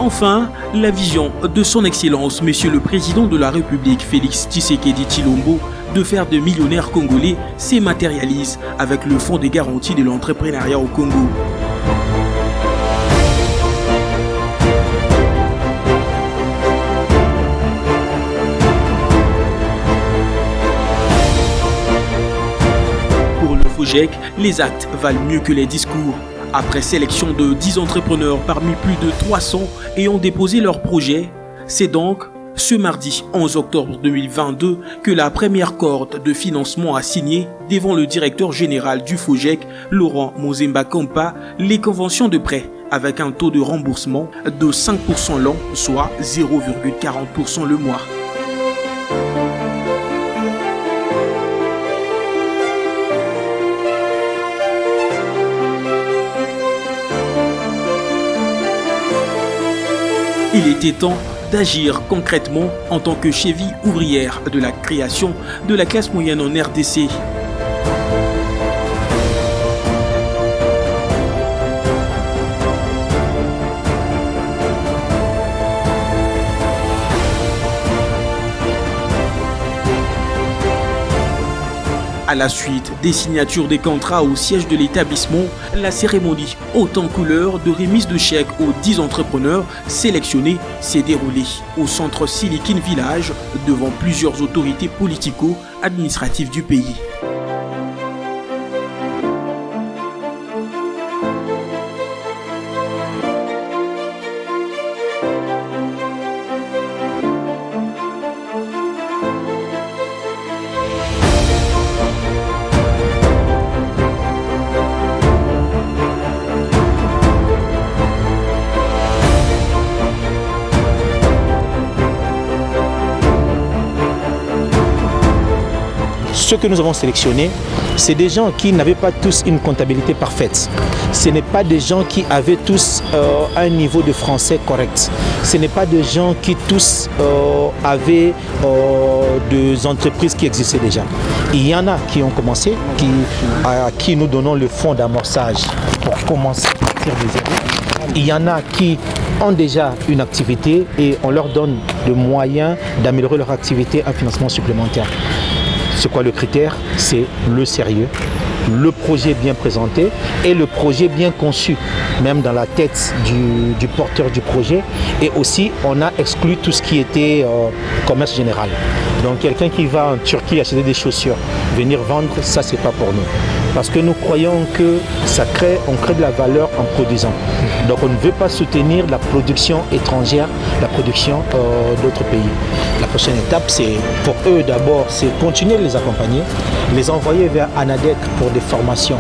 Enfin, la vision de son Excellence, Monsieur le Président de la République, Félix Tshisekedi Tshilombo, de faire de millionnaires congolais se matérialise avec le Fonds de garantie de l'entrepreneuriat au Congo. Pour le FOGEC, les actes valent mieux que les discours. Après sélection de 10 entrepreneurs parmi plus de 300 ayant déposé leur projet, c'est donc ce mardi 11 octobre 2022 que la première cohorte de financement a signé devant le directeur général du FOGEC, Laurent Mozemba Kompa, les conventions de prêt avec un taux de remboursement de 5% l'an, soit 0,40% le mois. Il était temps d'agir concrètement en tant que cheville ouvrière de la création de la classe moyenne en RDC. À la suite des signatures des contrats au siège de l'établissement, la cérémonie haute en couleur de remise de chèques aux 10 entrepreneurs sélectionnés s'est déroulée au centre Silicon Village devant plusieurs autorités politico-administratives du pays. Ceux que nous avons sélectionnés, c'est des gens qui n'avaient pas tous une comptabilité parfaite. Ce n'est pas des gens qui avaient tous un niveau de français correct. Ce n'est pas des gens qui tous avaient des entreprises qui existaient déjà. Il y en a qui ont commencé, à qui nous donnons le fonds d'amorçage pour commencer à partir de zéro. Il y en a qui ont déjà une activité et on leur donne le moyen d'améliorer leur activité, un financement supplémentaire. C'est quoi le critère? C'est le sérieux, le projet bien présenté et le projet bien conçu, même dans la tête du porteur du projet. Et aussi, on a exclu tout ce qui était commerce général. Donc quelqu'un qui va en Turquie acheter des chaussures, venir vendre, ça c'est pas pour nous. Parce que nous croyons que on crée de la valeur en produisant. Donc on ne veut pas soutenir la production étrangère, la production d'autres pays. La prochaine étape, c'est pour eux d'abord, c'est continuer de les accompagner, les envoyer vers ANADEC pour des formations,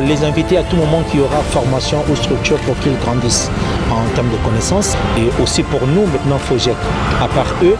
les inviter à tout moment qu'il y aura formation ou structure pour qu'ils grandissent en termes de connaissances. Et aussi pour nous, maintenant, FOGEC. À part eux,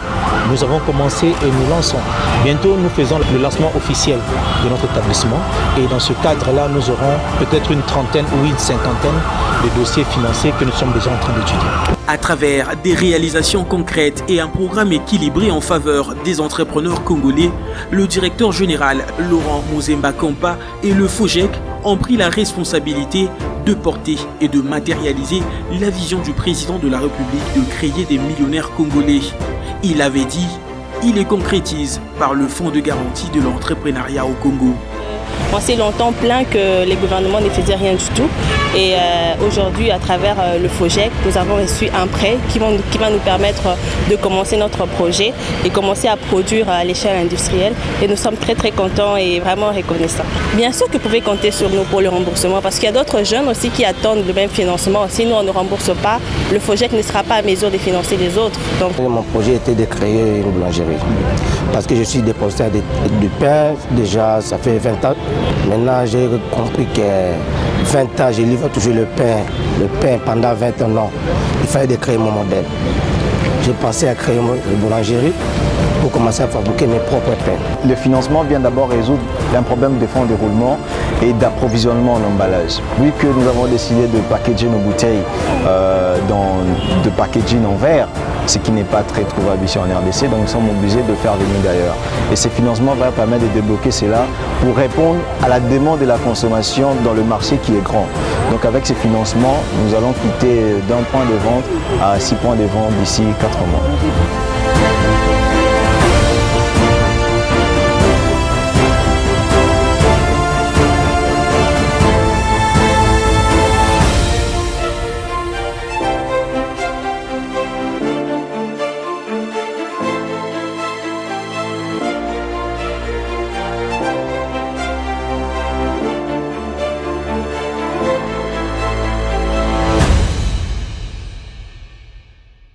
nous avons commencé et nous lançons. Bientôt, nous faisons le lancement officiel de notre établissement. Et dans ce cadre-là, nous aurons peut-être une trentaine ou une cinquantaine de dossiers financiers que nous sommes déjà en train d'étudier. À travers des réalisations concrètes et un programme équilibré en faveur des entrepreneurs congolais, le directeur général Laurent Mozemba Kompa et le FOGEC ont pris la responsabilité de porter et de matérialiser la vision du président de la République de créer des millionnaires congolais. Il avait dit, il les concrétise par le Fonds de garantie de l'entrepreneuriat au Congo. On s'est longtemps plaint que les gouvernements ne faisaient rien du tout. Et aujourd'hui, à travers le FOGEC, nous avons reçu un prêt qui va nous permettre de commencer notre projet et commencer à produire à l'échelle industrielle. Et nous sommes très très contents et vraiment reconnaissants. Bien sûr que vous pouvez compter sur nous pour le remboursement parce qu'il y a d'autres jeunes aussi qui attendent le même financement. Si nous on ne rembourse pas, le FOGEC ne sera pas à mesure de financer les autres. Donc... Mon projet était de créer une boulangerie parce que je suis dépositaire du pain. Déjà, ça fait 20 ans. Maintenant, j'ai compris que 20 ans, je livre toujours le pain pendant 21 ans. Il fallait créer mon modèle. J'ai pensé à créer une boulangerie pour commencer à fabriquer mes propres pains. Le financement vient d'abord résoudre un problème de fonds de roulement et d'approvisionnement en emballage. Vu que nous avons décidé de packager nos bouteilles de packaging en verre, ce qui n'est pas très trouvable ici en RDC, donc nous sommes obligés de faire venir d'ailleurs. Et ce financement va permettre de débloquer cela pour répondre à la demande de la consommation dans le marché qui est grand. Donc avec ces financements, nous allons quitter d'un point de vente à 6 points de vente d'ici 4 mois.